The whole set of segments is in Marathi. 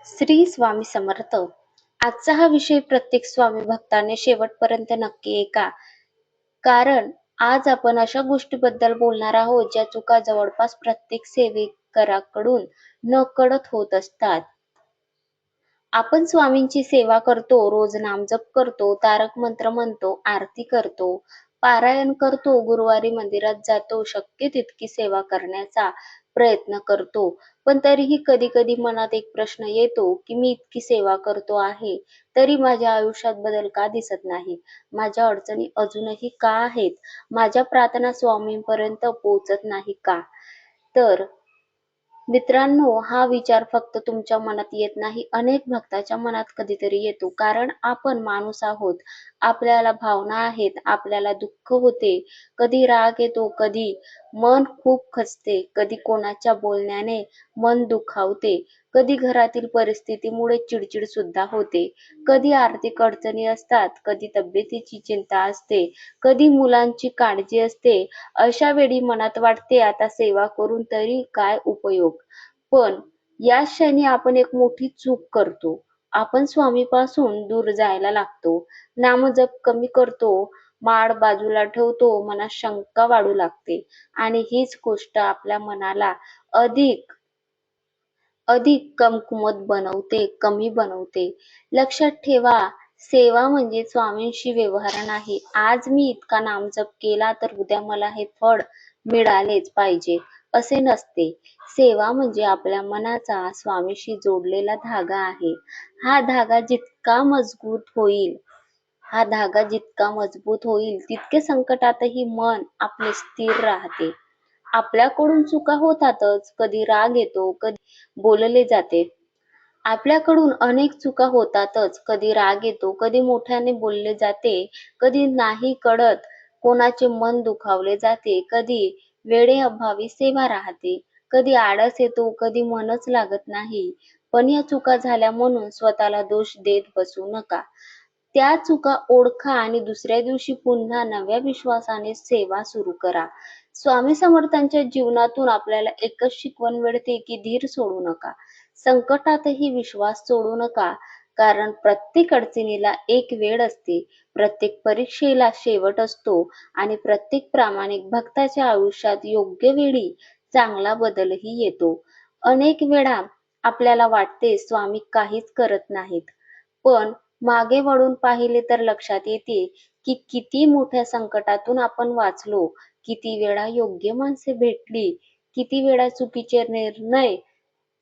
श्री स्वामी समर्थ. आजचा हा विषय प्रत्येक स्वामी भक्ताने शेवटपर्यंत नक्की ऐका. कारण आज आपण अशा गोष्टीबद्दल बोलणार आहोत ज्या चुका जवळपास प्रत्येक सेवेकराकडून नकळत होत असतात. आपण स्वामींची सेवा करतो, रोज नामजप करतो, तारक मंत्र म्हणतो, आरती करतो, पारायण करतो, गुरुवारी मंदिरात जातो, शक्य तितकी सेवा करण्याचा प्रयत्न करतो. पण तरीही कधी कधी मनात एक प्रश्न येतो की मी इतकी सेवा करतो आहे, तरी माझ्या आयुष्यात बदल का दिसत नाही? माझ्या अडचणी अजूनही का आहेत? माझ्या प्रार्थना स्वामींपर्यंत पोहोचत नाही का? तर मित्रांनो, हा विचार फक्त तुमच्या मनात येत नाही, अनेक भक्ताच्या मनात कधीतरी येतो. कारण आपण माणूस आहोत, आपल्याला भावना आहेत, आपल्याला दुःख होते, कधी राग येतो, कधी मन खूप खचते, कधी कोणाच्या बोलण्याने मन दुखावते, कधी घरातील परिस्थितीमुळे चिडचिड सुद्धा होते, कधी आर्थिक अडचणी असतात, कधी तब्येतीची चिंता असते, कधी मुलांची काळजी असते. अशा वेळी मनात वाटते आता सेवा करून तरी काय उपयोग? पण या क्षणी आपण एक मोठी चूक करतो. आपण स्वामीपासून दूर जायला लागतो. नामजप कमी करतो, माळ बाजूला ठेवतो, मनात शंका वाढू लागते आणि हीच गोष्ट आपल्या मनाला अधिक अधिक कमकुवत बनवते, कमी बनवते. लक्षात ठेवा, सेवा म्हणजे स्वामींशी व्यवहार नाही. आज मी इतका नामजप केला तर उद्या मला हे फळ मिळालेच पाहिजे असे नसते. सेवा म्हणजे आपल्या मनाचा स्वामीशी जोडलेला धागा आहे. हा धागा जितका मजबूत होईल हा धागा जितका मजबूत होईल तितके संकटातही मन आपले स्थिर राहते. आपल्याकडून चुका होतातच, कधी राग येतो, कधी बोलले जाते. आपल्याकडून अनेक चुका होतातच, कधी राग येतो, कधी मोठ्याने बोलले जाते, कधी नाही कळत कोणाचे मन दुखावले जाते, कधी वेळेअभावी सेवा राहते, कधी आळस येतो, कधी मनच लागत नाही. पण या चुका झाल्या म्हणून स्वतःला दोष देत बसू नका. त्या चुका ओळखा आणि दुसऱ्या दिवशी पुन्हा नव्या विश्वासाने सेवा सुरू करा. स्वामी समर्थांच्या जीवनातून आपल्याला एकच शिकवण मिळते की धीर सोडू नका, संकटातही विश्वास सोडू नका. कारण प्रत्येक अडचणीला एक वेळ असते, प्रत्येक परीक्षेला शेवट असतो आणि प्रत्येक प्रामाणिक भक्ताच्या आयुष्यात योग्य वेळी चांगला बदलही येतो. अनेक वेळा आपल्याला वाटते स्वामी काहीच करत नाहीत, पण मागे वळून पाहिले तर लक्षात येते की किती मोठ्या संकटातून आपण वाचलो, किती वेळा योग्य माणसे भेटली, किती वेळा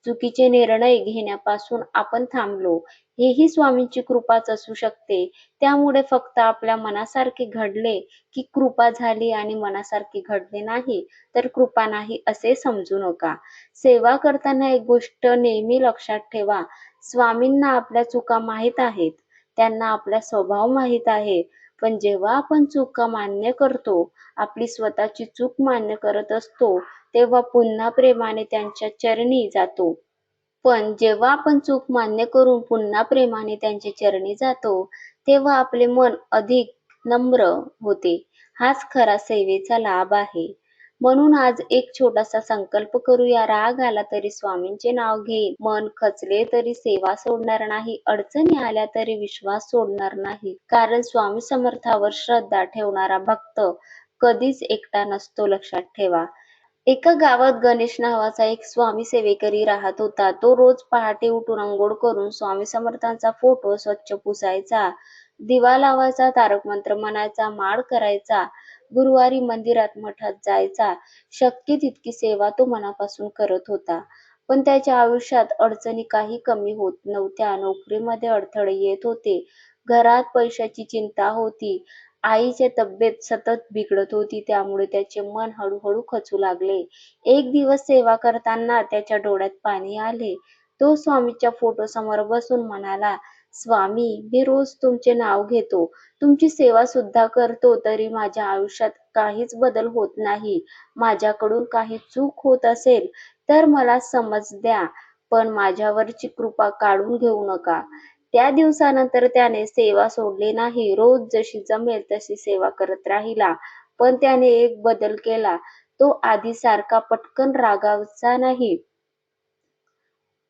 चुकीचे निर्णय घेण्यापासून आपण थांबलो. हेही स्वामींची कृपाच असू शकते. त्यामुळे फक्त आपल्या मनासारखे घडले की कृपा झाली आणि मनासारखे घडले नाही तर कृपा नाही असे समजू नका. सेवा करताना एक गोष्ट नेहमी लक्षात ठेवा, स्वामींना आपल्या चुका माहीत आहेत, त्यांना आपला स्वभाव माहीत आहे. पण जेव्हा आपण चुका मान्य करतो, आपली स्वतःची चूक मान्य करत असतो, तेव्हा पुन्हा प्रेमाने त्यांच्या चरणी जातो. पण जेव्हा आपण चूक मान्य करून पुन्हा प्रेमाने त्यांच्या चरणी जातो, तेव्हा आपले मन अधिक नम्र होते. हाच खरा सेवेचा लाभ आहे. म्हणून आज एक छोटासा संकल्प करूया. राग आला तरी स्वामींचे नाव घेईन, मन खचले तरी सेवा सोडणार नाही, अडचणी आल्या तरी विश्वास सोडणार नाही. कारण स्वामी समर्थावर श्रद्धा ठेवणारा भक्त कधीच एकटा नसतो, लक्षात ठेवा. एका गावात गणेश नावाचा एक स्वामी सेवेकरी राहत होता. तो रोज पहाटे उठून अंघोळ करून स्वामी समर्थांचा फोटो स्वच्छ पुसायचा, दिवा लावायचा, तारक मंत्र म्हणायचा, माळ करायचा, गुरुवारी मंदिरात मठात जायचा. शक्य तितकी सेवा तो मनापासून करत होता. पण त्याच्या आयुष्यात अडचणी काही कमी होत नव्हत्या. नोकरीमध्ये अडथळे येत होते, घरात पैशाची चिंता होती, आईची तब्येत सतत बिघडत होती, त्यामुळे त्याचे मन हळूहळू खचू लागले. एक दिवस सेवा करताना त्याच्या डोळ्यात पाणी आले. तो स्वामींच्या फोटो समोर बसून म्हणाला, स्वामी, मी रोज तुमचे नाव घेतो, तुमची सेवा सुद्धा करतो, तरी माझ्या आयुष्यात काहीच बदल होत नाही. माझ्याकडून काही चूक होत असेल तर मला समज द्या, पण माझ्यावरची कृपा काढून घेऊ नका. त्या दिवसानंतर त्याने सेवा सोडली नाही. रोज जशी जमेल तशी सेवा करत राहिला. पण त्याने एक बदल केला. तो आधीसारखा पटकन रागावचा नाही.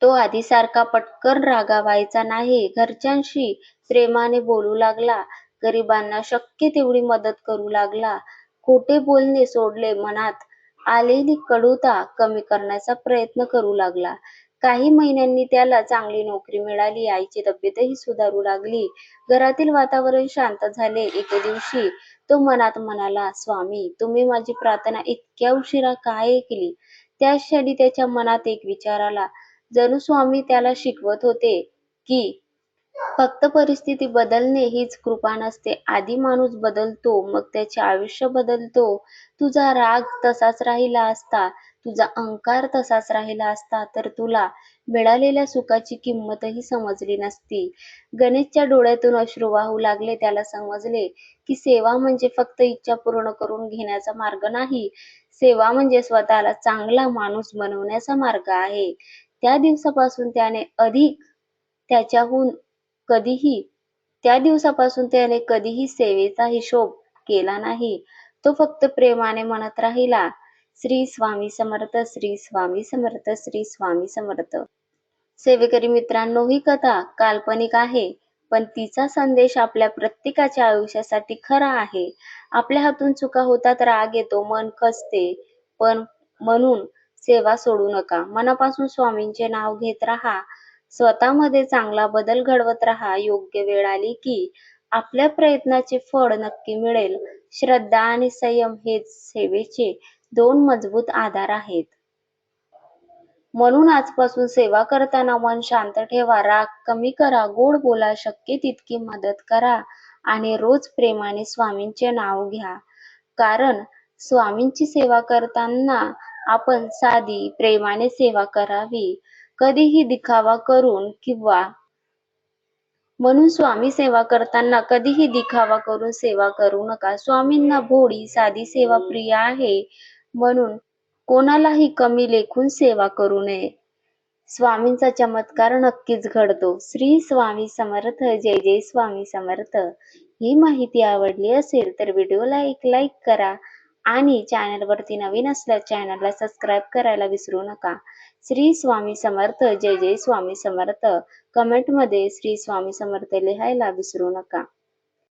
तो आधीसारखा पटकन रागावायचा नाही. घरच्यांशी प्रेमाने बोलू लागला. गरिबांना शक्य तेवढी मदत करू लागला. खोटे बोलणे सोडले. मनात आलेली कडुता कमी करण्याचा प्रयत्न करू लागला. काही महिन्यांनी त्याला चांगली नोकरी मिळाली. आईची तब्येतही सुधारू लागली. घरातील वातावरण शांत झाले. एके दिवशी तो मनात म्हणाला, स्वामी, तुम्ही माझी प्रार्थना इतक्या उशिरा का ऐकली? त्याच क्षणी त्याच्या मनात एक विचार आला. जणू स्वामी त्याला शिकवत होते की फक्त परिस्थिती बदलणे हीच कृपा नसते. आधी माणूस बदलतो, मग त्याचे आयुष्य बदलतो. तुझा राग तसाच राहिला असता, तुझा अहंकार तसाच राहिला असता, तर तुला मिळालेल्या सुखाची किंमतही समजली नसती. गणेशच्या डोळ्यातून अश्रू वाहू लागले. त्याला समजले की सेवा म्हणजे फक्त इच्छा पूर्ण करून घेण्याचा मार्ग नाही. सेवा म्हणजे स्वतःला चांगला माणूस बनवण्याचा मार्ग आहे. त्या दिवसापासून त्याने अधिक त्याच्याहून कधीही त्या दिवसापासून त्याने कधीही सेवेचा हिशोब केला नाही. तो फक्त प्रेमाने म्हणत राहिला, श्री स्वामी समर्थ, श्री स्वामी समर्थ, श्री स्वामी समर्थ. सेवेकरी मित्रांनो, ही कथा काल्पनिक आहे, पण तिचा संदेश आपल्या प्रत्येकाच्या आयुष्यासाठी खरा आहे. आपल्या हातून चुका होतात, राग येतो, मन खचते, पण म्हणून सेवा सोडू नका. मनापासून स्वामींचे नाव घेत राहा. स्वतःमध्ये चांगला बदल घडवत राहा. योग्य वेळ आली की आपल्या प्रयत्नाचे फळ नक्की मिळेल. श्रद्धा आणि संयम हेच सेवेचे दोन मजबूत आधार आहेत. म्हणून आजपासून सेवा करताना मन शांत ठेवा, राग कमी करा, गोड बोला, शक्य तितकी मदत करा आणि रोज प्रेमाने स्वामींचे नाव घ्या. कारण स्वामींची सेवा करताना आपण साधी प्रेमाने सेवा करावी, कधीही दिखावा करून किंवा म्हणून स्वामी सेवा करताना कधीही दिखावा करून सेवा करू नका. स्वामींना भोळी साधी सेवा प्रिय आहे, म्हणून कोणालाही कमी लेखून सेवा करू नये. स्वामींचा चमत्कार नक्कीच घडतो. श्री स्वामी समर्थ. जय जय स्वामी समर्थ. ही माहिती आवडली असेल तर व्हिडिओला एक लाईक करा आणि चॅनलवरती नवीन असल्यास चॅनलला सबस्क्राईब करायला विसरू नका. श्री स्वामी समर्थ. जय जय स्वामी समर्थ. कमेंटमध्ये श्री स्वामी समर्थ लिहायला विसरू नका.